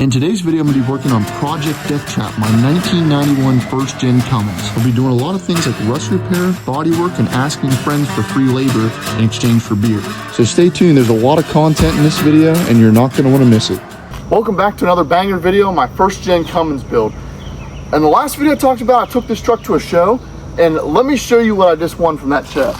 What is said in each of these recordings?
In today's video, I'm going to be working on Project Death Trap, my 1991 first gen Cummins. I'll be doing a lot of things like rust repair, bodywork, and asking friends for free labor in exchange for beer. So stay tuned, there's a lot of content in this video and you're not going to want to miss it. Welcome back to another banger video, my first gen Cummins build. In the last video I talked about, I took this truck to a show, and let me show you what I just won from that show.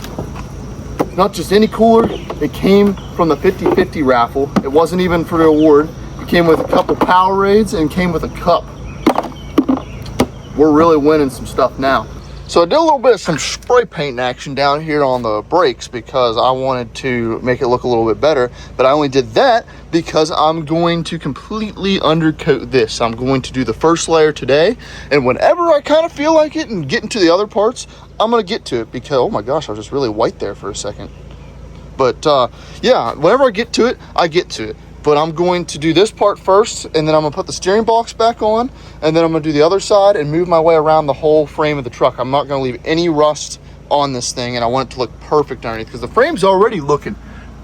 Not just any cooler, it came from the 50/50 raffle. It wasn't even for the award. It came with a couple Powerades and came with a cup. We're really winning some stuff now. So I did a little bit of some spray paint action down here on the brakes because I wanted to make it look a little bit better, but I only did that because I'm going to completely undercoat this. I'm going to do the first layer today, and whenever I kind of feel like it and get into the other parts, I'm going to get to it because, oh my gosh, I was just really white there for a second. But yeah, whenever I get to it, I get to it. But I'm going to do this part first, and then I'm gonna put the steering box back on, and then I'm gonna do the other side and move my way around the whole frame of the truck. I'm not gonna leave any rust on this thing, and I want it to look perfect underneath because the frame's already looking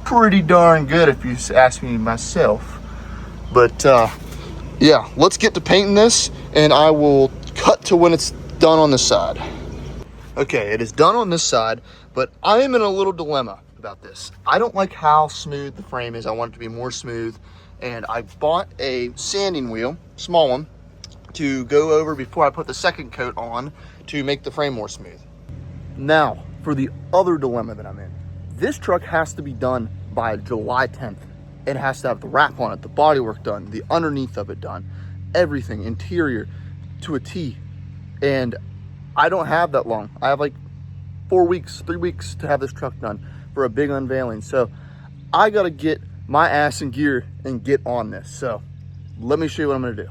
pretty darn good if you ask me myself. But yeah, let's get to painting this, and I will cut to when it's done on this side. Okay, it is done on this side, but I am in a little dilemma about this. I don't like how smooth the frame is. I want it to be more smooth, and I bought a sanding wheel, small one, to go over before I put the second coat on to make the frame more smooth. Now, for the other dilemma that I'm in. This truck has to be done by July 10th. It has to have the wrap on it, the bodywork done, the underneath of it done, everything, interior to a T. And I don't have that long. I have like 4 weeks, 3 weeks to have this truck done for a big unveiling. So I gotta get my ass in gear and get on this. So let me show you what I'm gonna do.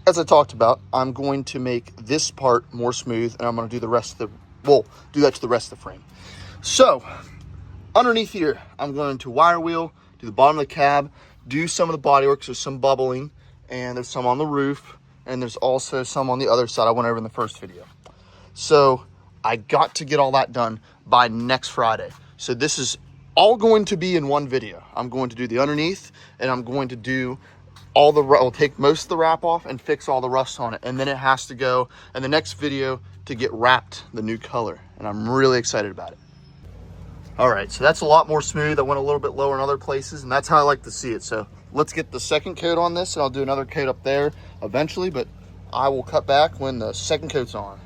As I talked about, I'm going to make this part more smooth, and I'm gonna do the rest of the, well, do that to the rest of the frame. So underneath here, I'm going to wire wheel, do the bottom of the cab, do some of the bodywork. There's some bubbling, and there's some on the roof, and there's also some on the other side I went over in the first video. So I got to get all that done by next Friday. So this is all going to be in one video. I'm going to do the underneath, and I'm going to do all the, I'll take most of the wrap off and fix all the rust on it. And then it has to go in the next video to get wrapped the new color. And I'm really excited about it. All right, so that's a lot more smooth. I went a little bit lower in other places, and that's how I like to see it. So let's get the second coat on this, and I'll do another coat up there eventually, but I will cut back when the second coat's on.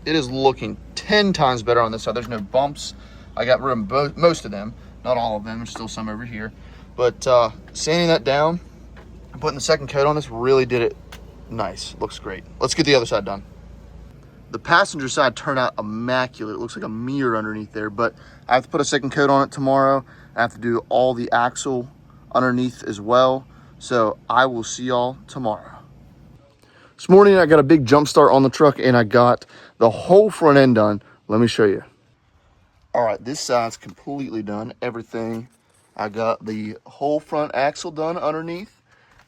It is looking 10 times better on this side. There's no bumps. I got rid of most of them, not all of them. There's still some over here. But sanding that down and putting the second coat on this really did it nice. Looks great. Let's get the other side done. The passenger side turned out immaculate. It looks like a mirror underneath there, but I have to put a second coat on it tomorrow. I have to do all the axle underneath as well. So I will see y'all tomorrow. This morning I got a big jump start on the truck, and I got the whole front end done. Let me show you. All right, this side's completely done, everything. I got the whole front axle done underneath,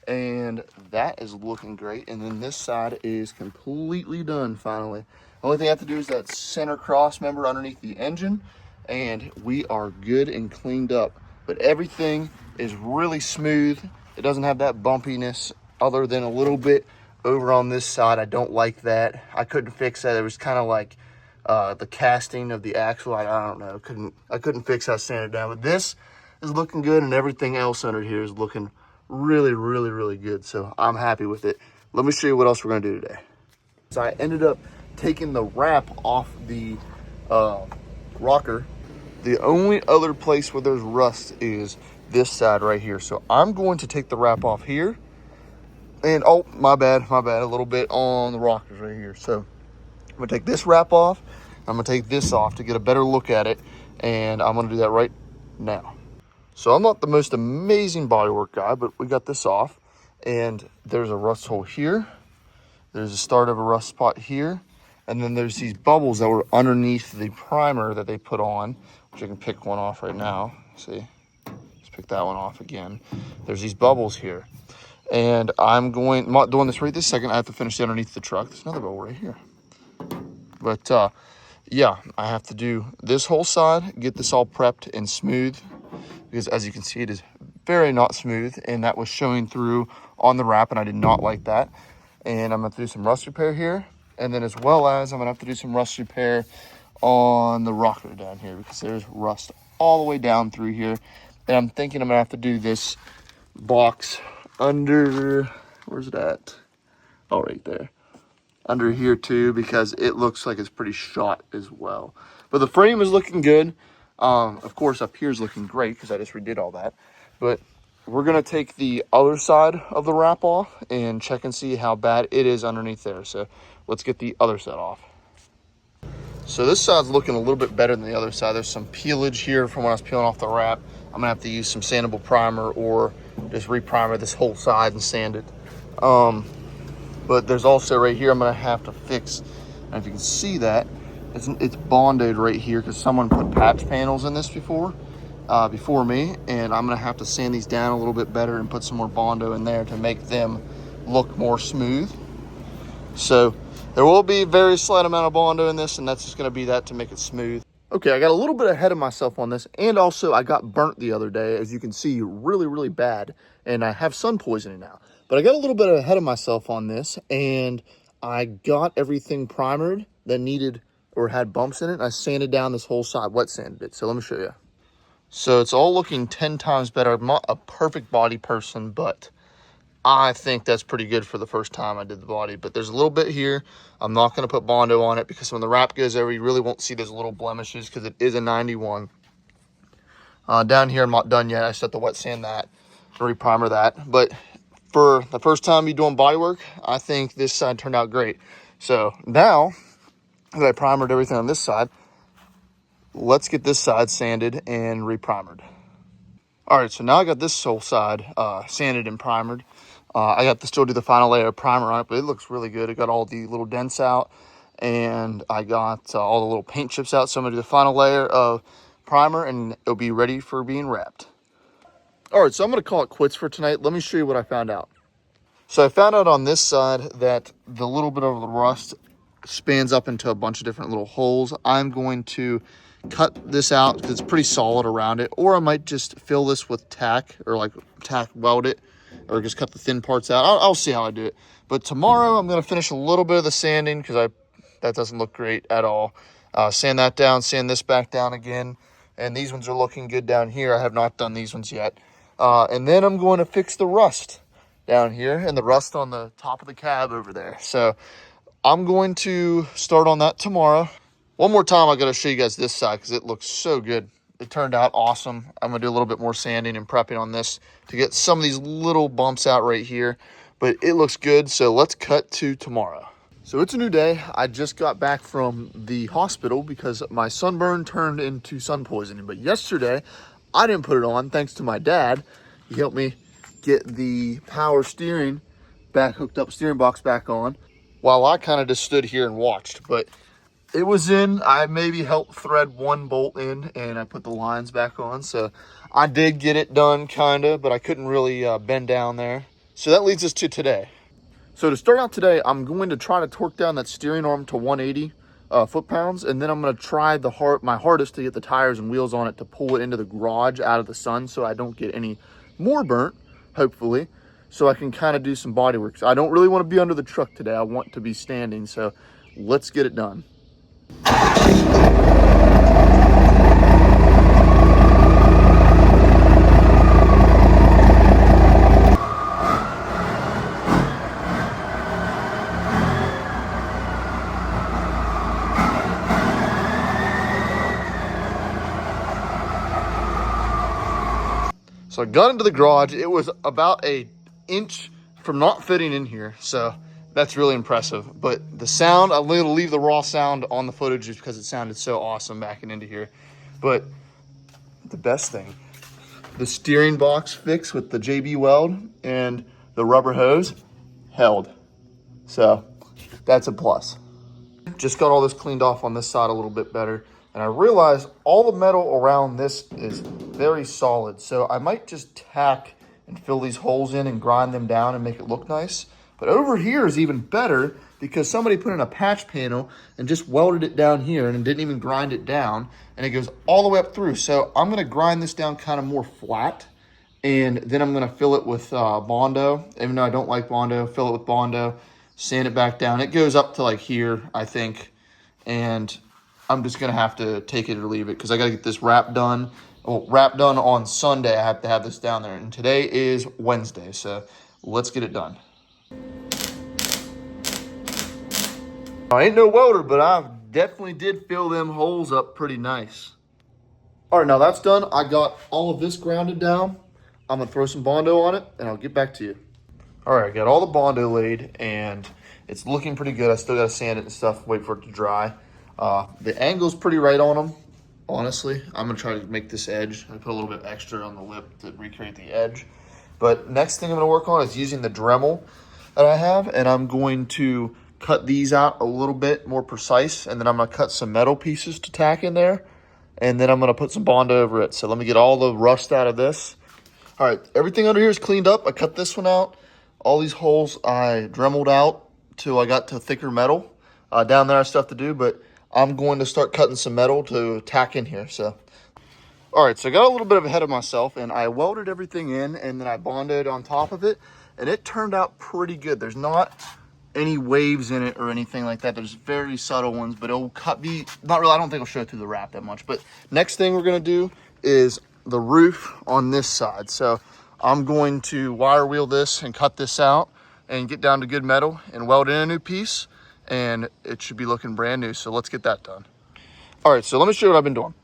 and that is looking great. And then this side is completely done finally. Only thing I have to do is that center cross member underneath the engine, and we are good and cleaned up. But everything is really smooth. It doesn't have that bumpiness other than a little bit over on this side. I don't like that. I couldn't fix that. It was kind of like the casting of the axle. I don't know. I couldn't fix how to sand it down. But this is looking good, and everything else under here is looking really, really, really good. So I'm happy with it. Let me show you what else we're gonna do today. So I ended up taking the wrap off the rocker. The only other place where there's rust is this side right here. So I'm going to take the wrap off here. And oh, my bad, a little bit on the rockers right here. So I'm gonna take this wrap off. I'm gonna take this off to get a better look at it, and I'm gonna do that right now. So I'm not the most amazing bodywork guy, but we got this off, and there's a rust hole here. There's a start of a rust spot here, and then there's these bubbles that were underneath the primer that they put on, which I can pick one off right now. See, let's pick that one off again. There's these bubbles here. And I'm not doing this right this second. I have to finish the underneath the truck. There's another bubble right here. But yeah, I have to do this whole side, get this all prepped and smooth, because as you can see, it is very not smooth, and that was showing through on the wrap, and I did not like that. And I'm gonna have to do some rust repair here, and then as well as I'm gonna have to do some rust repair on the rocker down here because there's rust all the way down through here. And I'm thinking I'm gonna have to do this box under, where's it at? Oh, right there. Under here too, because it looks like it's pretty shot as well. But the frame is looking good. Of course, up here is looking great because I just redid all that. But we're gonna take the other side of the wrap off and check and see how bad it is underneath there. So let's get the other side off. So this side's looking a little bit better than the other side. There's some peelage here from when I was peeling off the wrap. I'm gonna have to use some sandable primer or just re-primer this whole side and sand it. But there's also right here I'm gonna have to fix, and if you can see that, it's bonded right here because someone put patch panels in this before me, and I'm gonna have to sand these down a little bit better and put some more Bondo in there to make them look more smooth. So there will be a very slight amount of Bondo in this, and that's just gonna be that to make it smooth. Okay, I got a little bit ahead of myself on this, and also I got burnt the other day, as you can see, really, really bad, and I have sun poisoning now. But I got a little bit ahead of myself on this, and I got everything primered that needed or had bumps in it, and I sanded down this whole side, wet sanded it. So let me show you. So it's all looking 10 times better. I'm not a perfect body person, but I think that's pretty good for the first time I did the body. But there's a little bit here. I'm not going to put Bondo on it because when the wrap goes over, you really won't see those little blemishes because it is a 91. Down here, I'm not done yet. I still have to wet sand that, re-primer that. But for the first time you doing body work, I think this side turned out great. So now that I primered everything on this side, let's get this side sanded and re-primered. All right, so now I got this whole side sanded and primered. I got to still do the final layer of primer on it, but it looks really good. It got all the little dents out, and I got all the little paint chips out. So I'm gonna do the final layer of primer, and it'll be ready for being wrapped. All right, so I'm gonna call it quits for tonight. Let me show you what I found out. So I found out on this side that the little bit of the rust spans up into a bunch of different little holes. I'm going to cut this out because it's pretty solid around it, or I might just fill this with tack or like tack weld it, or just cut the thin parts out. I'll see how I do it. But tomorrow I'm going to finish a little bit of the sanding because that doesn't look great at all. Sand that down, sand this back down again, and these ones are looking good down here. I have not done these ones yet. And then I'm going to fix the rust down here and the rust on the top of the cab over there. So I'm going to start on that tomorrow. One more time, I got to show you guys this side because it looks so good. It turned out awesome. I'm going to do a little bit more sanding and prepping on this to get some of these little bumps out right here. But it looks good, so let's cut to tomorrow. So it's a new day. I just got back from the hospital because my sunburn turned into sun poisoning. But yesterday, I didn't put it on thanks to my dad. He helped me get the power steering back hooked up, steering box back on, while I kind of just stood here and watched. But it was in. I maybe helped thread one bolt in, and I put the lines back on. So I did get it done, kind of, but I couldn't really bend down there. So that leads us to today. So to start out today, I'm going to try to torque down that steering arm to 180 foot-pounds, and then I'm going to try my hardest to get the tires and wheels on it to pull it into the garage out of the sun so I don't get any more burnt, hopefully, so I can kind of do some body work. So I don't really want to be under the truck today. I want to be standing, so let's get it done. So I got into the garage. It was about an inch from not fitting in here. So that's really impressive. But the sound, I'm going to leave the raw sound on the footage just because it sounded so awesome backing into here. But the best thing, the steering box fix with the JB weld and the rubber hose held. So that's a plus. Just got all this cleaned off on this side a little bit better. And I realized all the metal around this is very solid. So I might just tack and fill these holes in and grind them down and make it look nice. But over here is even better because somebody put in a patch panel and just welded it down here and didn't even grind it down. And it goes all the way up through. So I'm going to grind this down kind of more flat And then I'm gonna fill it with Bondo. Even though I don't like Bondo, fill it with Bondo, sand it back down. It goes up to like here, I think. And I'm just gonna have to take it or leave it because I gotta get this wrap done. Well, wrap done on Sunday. I have to have this down there. And today is Wednesday, so let's get it done. I ain't no welder, but I definitely did fill them holes up pretty nice. All right, now that's done. I got all of this grounded down. I'm gonna throw some Bondo on it and I'll get back to you. All right, I got all the Bondo laid and it's looking pretty good. I still gotta sand it and stuff, wait for it to dry. The angle's pretty right on them, honestly. I'm gonna try to make this edge. I put a little bit extra on the lip to recreate the edge. But next thing I'm gonna work on is using the Dremel that I have, and I'm going to cut these out a little bit more precise, and then I'm gonna cut some metal pieces to tack in there, and then I'm gonna put some Bondo over it. So let me get all the rust out of this. All right, everything under here is cleaned up. I cut this one out. All these holes I Dremeled out till I got to thicker metal. Down there I have stuff to do, but I'm going to start cutting some metal to tack in here. So, all right, so I got a little bit ahead of myself, and I welded everything in, and then I bonded on top of it, and it turned out pretty good. There's not any waves in it or anything like that. There's very subtle ones, but it'll be not really. I don't think it'll show through the wrap that much. But next thing we're gonna do is the roof on this side. So I'm going to wire wheel this and cut this out and get down to good metal and weld in a new piece, and it should be looking brand new. So let's get that done. All right, so let me show you what I've been doing.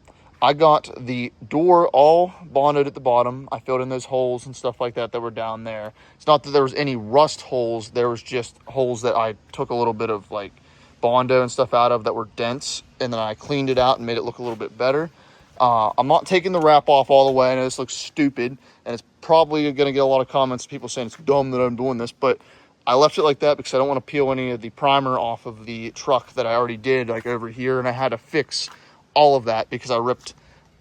I got the door all bonded at the bottom. I filled in those holes and stuff like that that were down there. It's not that there was any rust holes. There was just holes that I took a little bit of like Bondo and stuff out of that were dense, and then I cleaned it out and made it look a little bit better. I'm not taking the wrap off all the way. I know this looks stupid, and it's probably going to get a lot of comments, people saying it's dumb that I'm doing this, but I left it like that because I don't want to peel any of the primer off of the truck that I already did like over here, and I had to fix all of that because I ripped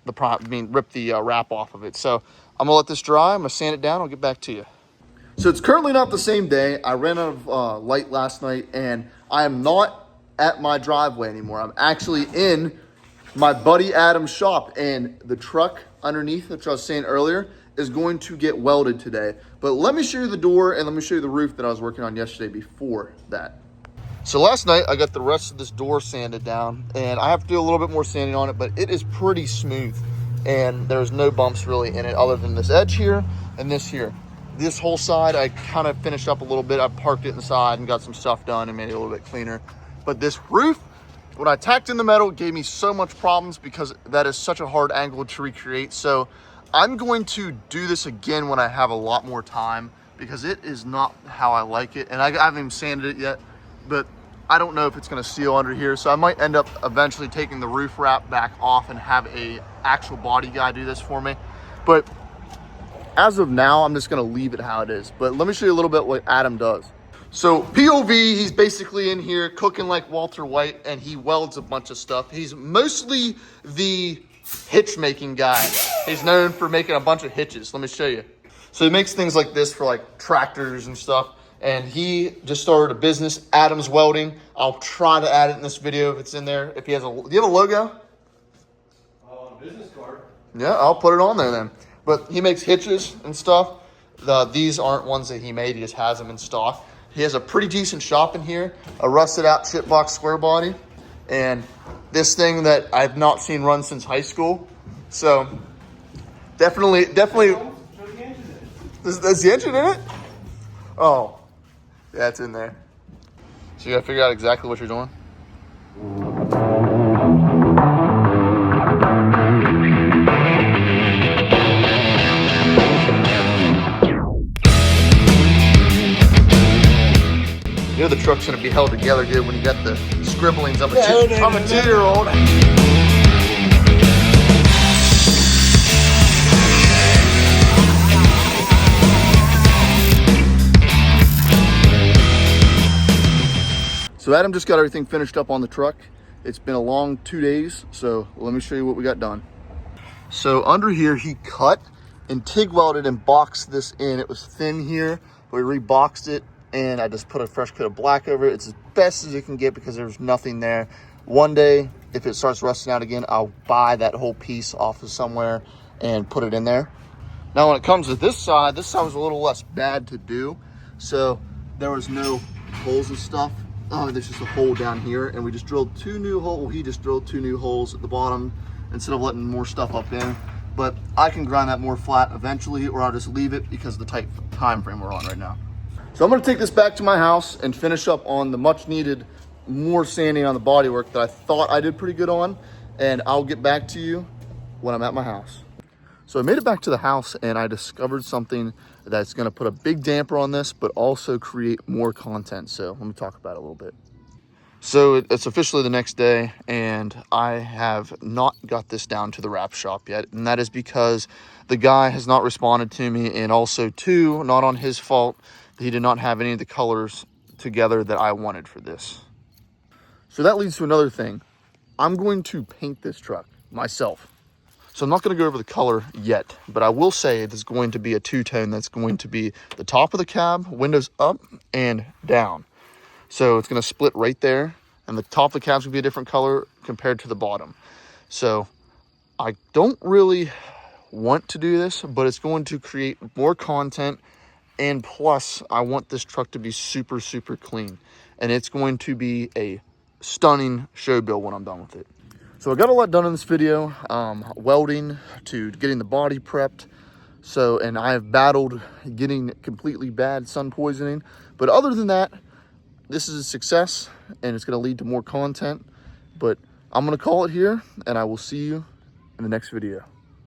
the wrap off of it. So I'm gonna let this dry. I'm gonna sand it down. I'll get back to you. So it's currently not the same day. I ran out of light last night, and I am not at my driveway anymore. I'm actually in my buddy Adam's shop, and the truck underneath, which I was saying earlier, is going to get welded today. But let me show you the door and let me show you the roof that I was working on yesterday before that. So last night I got the rest of this door sanded down, and I have to do a little bit more sanding on it, but it is pretty smooth and there's no bumps really in it other than this edge here and this here. This whole side I kind of finished up a little bit. I parked it inside and got some stuff done and made it a little bit cleaner. But this roof, when I tacked in the metal, it gave me so much problems because that is such a hard angle to recreate. So I'm going to do this again when I have a lot more time because it is not how I like it. And I haven't even sanded it yet, but I don't know if it's gonna seal under here. So I might end up eventually taking the roof wrap back off and have a actual body guy do this for me. But as of now, I'm just gonna leave it how it is. But let me show you a little bit what Adam does. So POV, he's basically in here cooking like Walter White, and he welds a bunch of stuff. He's mostly the hitch making guy. He's known for making a bunch of hitches. Let me show you. So he makes things like this for like tractors and stuff. And he just started a business, Adam's Welding. I'll try to add it in this video if it's in there. If he has do you have a logo? A business card. Yeah, I'll put it on there then. But he makes hitches and stuff. These aren't ones that he made. He just has them in stock. He has a pretty decent shop in here, a rusted out chip box square body, and this thing that I've not seen run since high school. So definitely. Is the engine in it? Oh, yeah, it's in there. So you gotta figure out exactly what you're doing. You know the truck's gonna be held together good when you got the scribblings of a 2-year-old. So Adam just got everything finished up on the truck. It's been a long 2 days, so let me show you what we got done. So under here, he cut and TIG welded and boxed this in. It was thin here, but we reboxed it, and I just put a fresh coat of black over it. It's as best as it can get because there's nothing there. One day, if it starts rusting out again, I'll buy that whole piece off of somewhere and put it in there. Now when it comes to this side was a little less bad to do. So there was no holes and stuff. There's just a hole down here, and we just drilled 2 new holes. He just drilled 2 new holes at the bottom instead of letting more stuff up in. But I can grind that more flat eventually, or I'll just leave it because of the tight time frame we're on right now. So I'm gonna take this back to my house and finish up on the much needed more sanding on the bodywork that I thought I did pretty good on, and I'll get back to you when I'm at my house. So I made it back to the house and I discovered something that's gonna put a big damper on this, but also create more content. So let me talk about it a little bit. So it's officially the next day and I have not got this down to the wrap shop yet. And that is because the guy has not responded to me, and also too, not on his fault, he did not have any of the colors together that I wanted for this. So that leads to another thing. I'm going to paint this truck myself. So I'm not going to go over the color yet, but I will say it is going to be a 2-tone that's going to be the top of the cab, windows up and down. So it's going to split right there, and the top of the cab's going to be a different color compared to the bottom. So I don't really want to do this, but it's going to create more content, and plus I want this truck to be super, super clean, and it's going to be a stunning show build when I'm done with it. So I got a lot done in this video, welding to getting the body prepped. So, and I have battled getting completely bad sun poisoning, but other than that, this is a success and it's going to lead to more content. But I'm going to call it here, and I will see you in the next video.